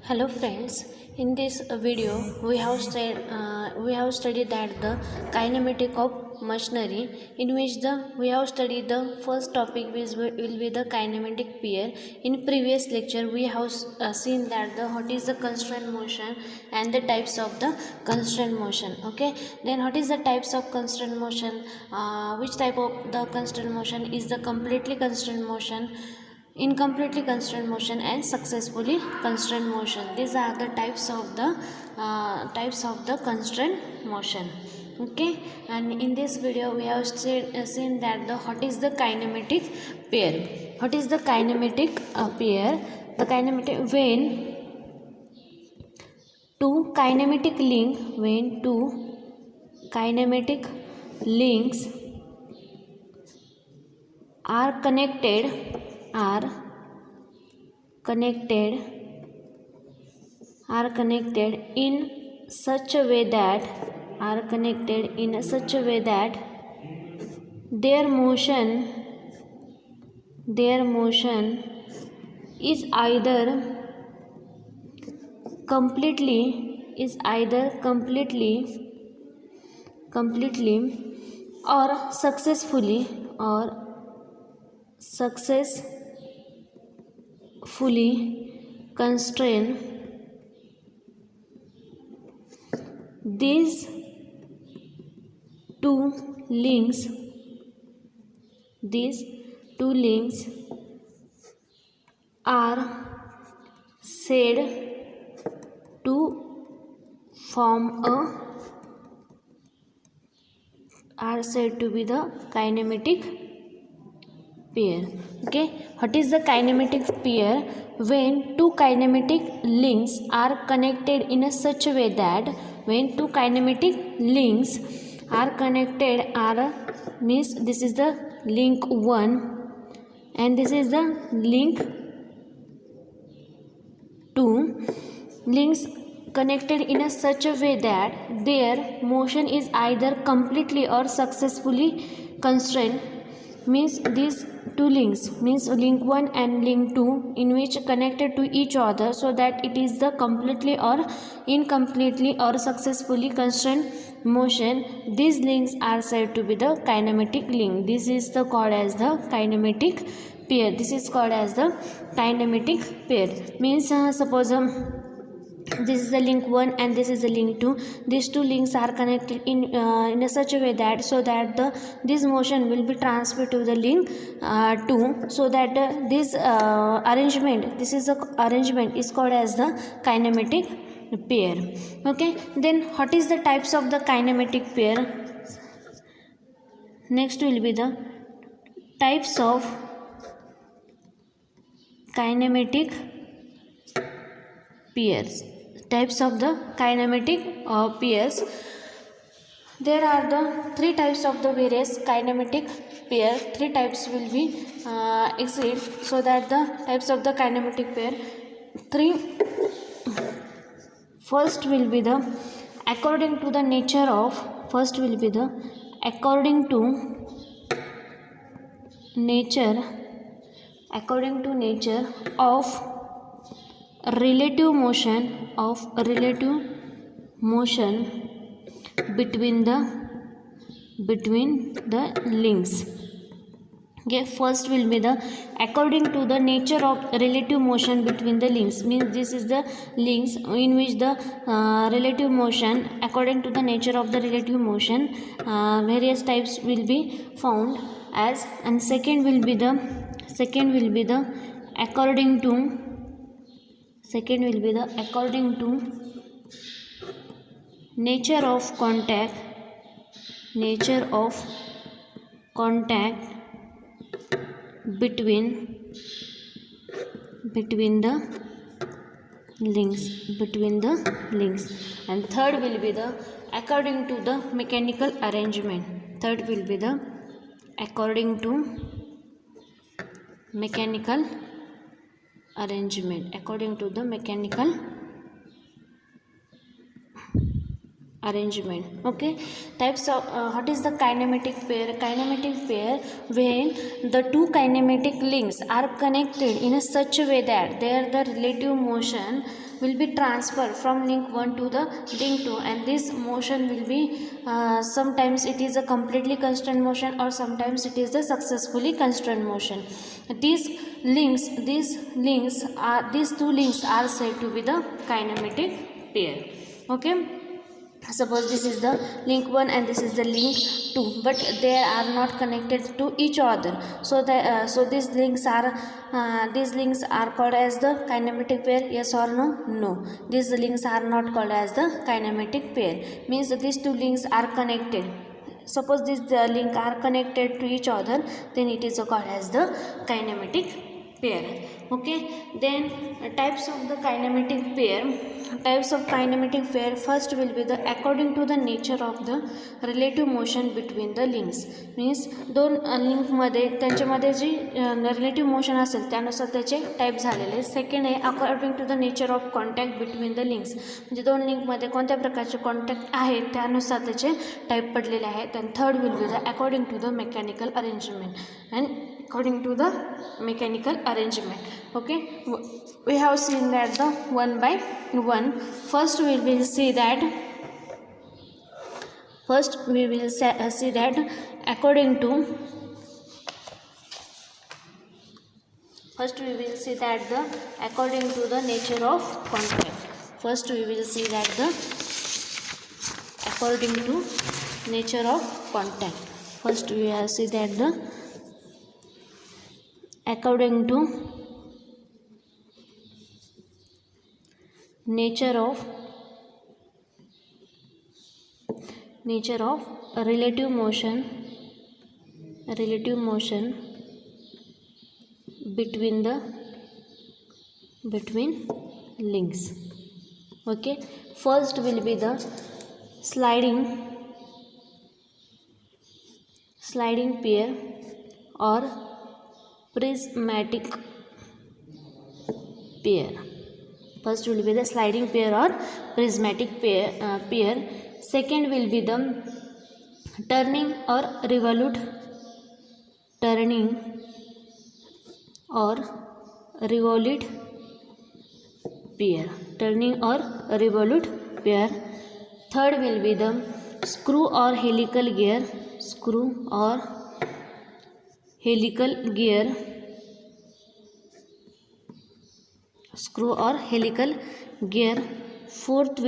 Hello friends, in this video we have studied that the kinematic of machinery, in which we have studied the first topic which will be the kinematic pair. In previous lecture we have seen that what is the constant motion and the types of the constant motion. Okay, then what is the types of constant motion? Which type of the constant motion is the completely constant motion, incompletely constant motion, and successfully constant motion? These are the types of the constant motion. Okay, and in this video we have seen that what is the kinematic pair. What is the kinematic pair? The kinematic, when two kinematic links are connected in such a way that their motion is either completely or successfully constrained. These two links are said to be the kinematic pair. Okay, what is the kinematic pair? When two kinematic links are connected in such a way that means this is the link 1 and this is the link 2, links connected in such a way that their motion is either completely or successfully constrained. Means these two links, means link 1 and link 2, in which connected to each other so that it is the completely or incompletely or successfully constrained motion. These links are said to be the kinematic link. This is called as the kinematic pair. This is called as the kinematic pair. Means suppose this is the link 1 and this is the link 2. These two links are connected in such a way that this motion will be transferred to the link 2, so that this arrangement is called as the kinematic pair. Okay, then what is the types of the kinematic pair? Next will be the types of kinematic pairs. Types of the kinematic pairs. There are the three types of the various kinematic pair. Three types will be exist, so that the types of the kinematic pair three. First will be the according to nature of relative motion between the links. Okay, first will be the according to the nature of relative motion between the links. Means this is the links in which the relative motion, according to the nature of the relative motion, various types will be found as. And second will be the according to nature of contact between the links. And third will be the according to the mechanical arrangement. According to mechanical arrangement. Okay, types of what is the kinematic pair? Kinematic pair when the two kinematic links are connected in a such a way that the relative motion will be transferred from link 1 to the link 2, and this motion will be sometimes it is a completely constant motion, or sometimes it is the successfully constant motion. These two links are said to be the kinematic pair. Okay, suppose this is the link 1 and this is the link 2, but they are not connected to each other, so these links are called as the kinematic pair. Yes or no? No, these links are not called as the kinematic pair. Means these two links are connected. Suppose these link are connected to each other, then it is called as the kinematic pair. Okay, then types of the kinematic pair. Types of kinematic pair, first will be the according to the nature of the relative motion between the links. Means दोन link मध्ये त्यांच्यामध्ये जी relative motion असेल त्यानुसार त्याचे type झालेले. Second आहे according to the nature of contact between the links, म्हणजे दोन लिंकमध्ये कोणत्या प्रकारचे कॉन्टॅक्ट आहेत त्यानुसार त्याचे टाईप पडलेले आहेत. And third will be the according to the mechanical arrangement and according to the mechanical arrangement. Okay, we have seen that the one by one. First we will see that according to the nature of contact. First we will see that the according to nature of contact. First we will see that the according to nature of relative motion between links. Okay, first will be the sliding pair or prismatic pair. First will be the sliding pair or prismatic pair. Second will be the turning or revolute pair. Third will be the screw or helical gear. Fourth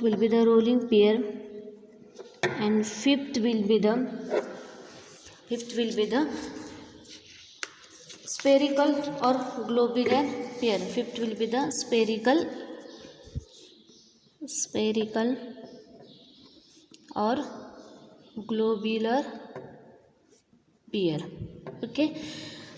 will be the rolling pair. And fifth will be the spherical or globular pair. Spherical or globular pair. Okay,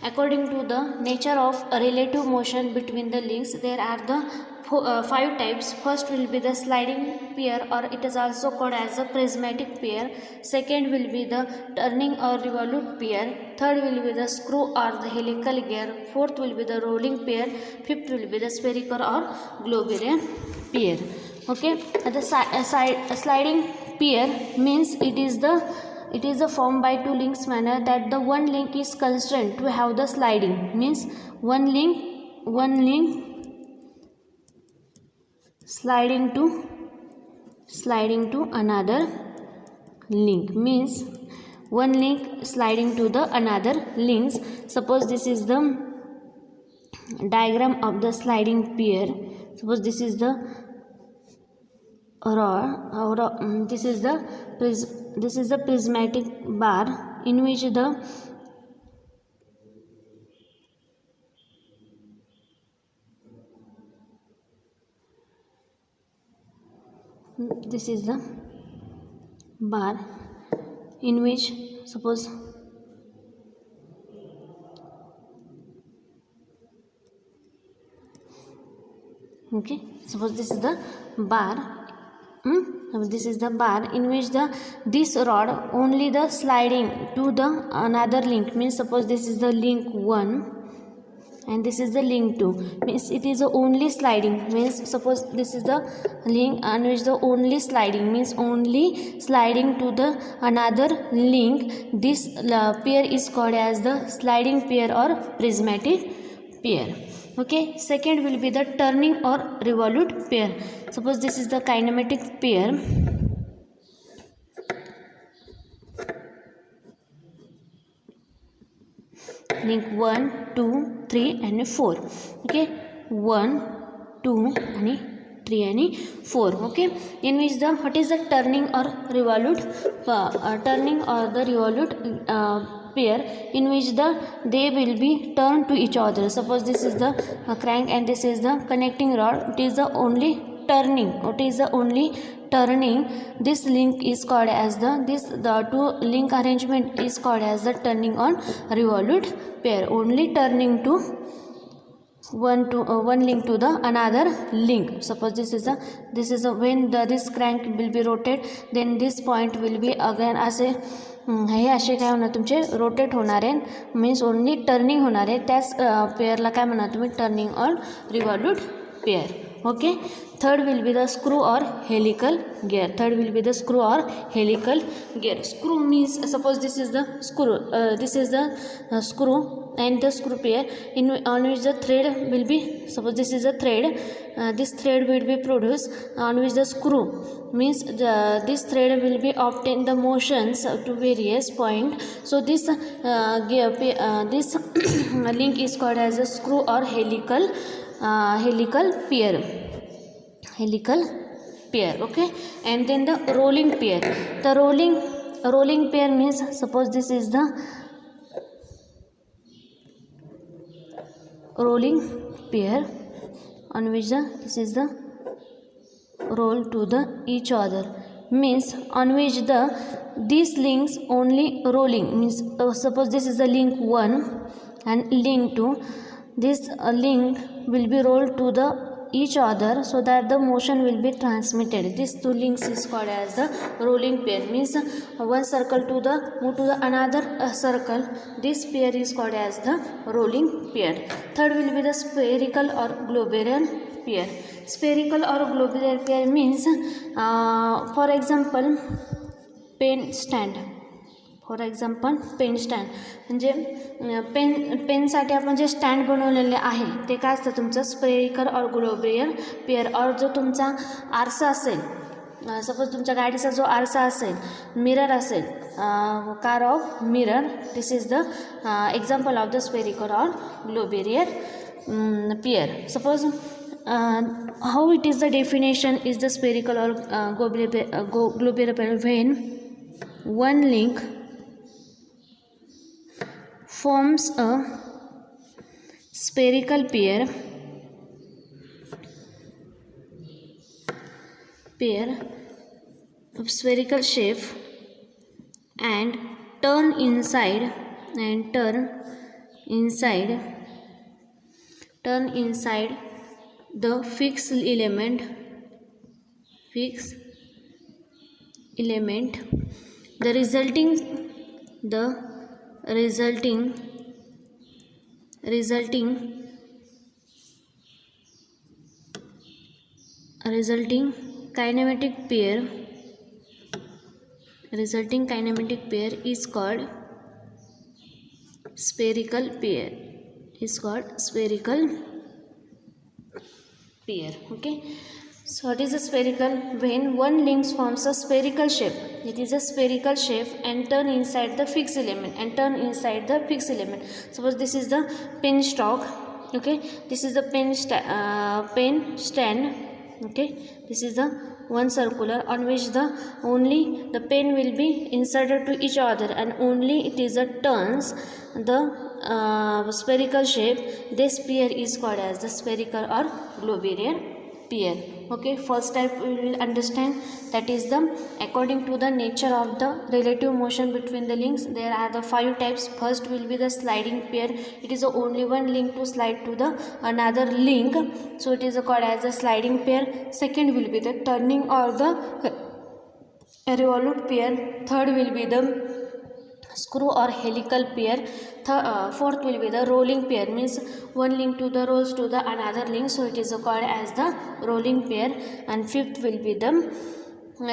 according to the nature of relative motion between the links, there are the 5 types. First will be the sliding pair, or it is also called as a prismatic pair. Second will be the turning or revolute pair. Third will be the screw or the helical gear. Fourth will be the rolling pair. Fifth will be the spherical or globular pair. Okay, the sliding pair means it is a formed by two links manner that the one link is constrained to have the sliding. Means one link sliding to another link. Means one link sliding to the another links. Suppose this is the diagram of the sliding pair. Suppose this is the this is the prismatic bar in which this is the bar in which suppose okay, suppose this is the bar. This is the bar in which this rod only the sliding to the another link. Means suppose this is the link 1 and this is the link to, means it is the only sliding, means suppose this is the link on which the only sliding, means only sliding to the another link. This pair is called as the sliding pair or prismatic pair. Okay, second will be the turning or revolute pair. Suppose this is the kinematic pair. Link 1, 2, 3 and 4. Okay, 1, 2 and 3 and 4. Okay, in which the what is the turning or revolute turning or the revolute pair, in which they will be turned to each other. Suppose this is the crank and this is the connecting rod. It is the only turning. It is the only turning. This link is called as the two link arrangement is called as the turning on revolute pair. Only turning to one link to the another link. Suppose this is when this crank will be rotate, then this point will be again असे हे असे काय होणार तुमचे rotate होणार आहे, means only turning होणार आहे. त्याच पेअरला काय म्हणा तुम्ही turning on revolute pair. Okay, third will be the screw or helical gear. Third will be the screw or helical gear. Screw means suppose this is the screw, this is the screw and the screw pair on which the thread will be, suppose this is a thread, this thread will be produced on which the screw, means this thread will be obtain the motions to various point. So this this link is called as a screw or helical pair. Okay, and then the rolling pair. The rolling pair means suppose this is the rolling pair on which this is the roll to the each other, means on which these links only rolling, means suppose this is the link 1 and link 2. This link will be rolled to the each other so that the motion will be transmitted. These two links is called as the rolling pair, means one circle to the move to the another circle. This pair is called as the rolling pair. Third will be the spherical or globular pair. Spherical or globular pair means for example pen stand. For example pen stand, म्हणजे पेनसाठी आपण जे stand बनवलेले आहे ते काय असतं तुमचं spherical or globular pair. और जो तुमचा आरसा असेल, सपोज तुमच्या गाडीचा जो आरसा असेल, मिरर असेल, car of mirror, this is the example of the spherical or globular pair. Suppose how it is the definition is the spherical or globular pair when one link forms a spherical pair of spherical shape and turn inside the fixed element, the resulting kinematic pair is called spherical pair. Okay, so what is a spherical? When one link forms a spherical shape, it is a spherical shape and turn inside the fixed element. Suppose this is the pen stock. Okay, this is the pen stand. Okay, this is the one circular on which only the pen will be inserted to each other and only it is a turns the spherical shape. This pair is called as the spherical or globular pair. Okay, first type we will understand, that is the according to the nature of the relative motion between the links. There are the 5 types. First will be the sliding pair. It is only one link to slide to the another link, so it is called as a sliding pair. Second will be the turning or the revolute pair. Third will be the screw or helical pair. Fourth will be the rolling pair, means one link to the rolls to the another link, so it is called as the rolling pair. And fifth will be the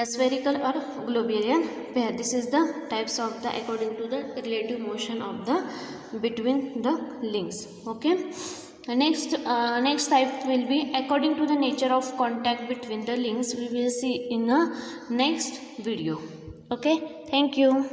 spherical or globerian pair. This is the types of the according to the relative motion of the between the links. Okay, next type will be according to the nature of contact between the links. We will see in the next video. Okay, thank you.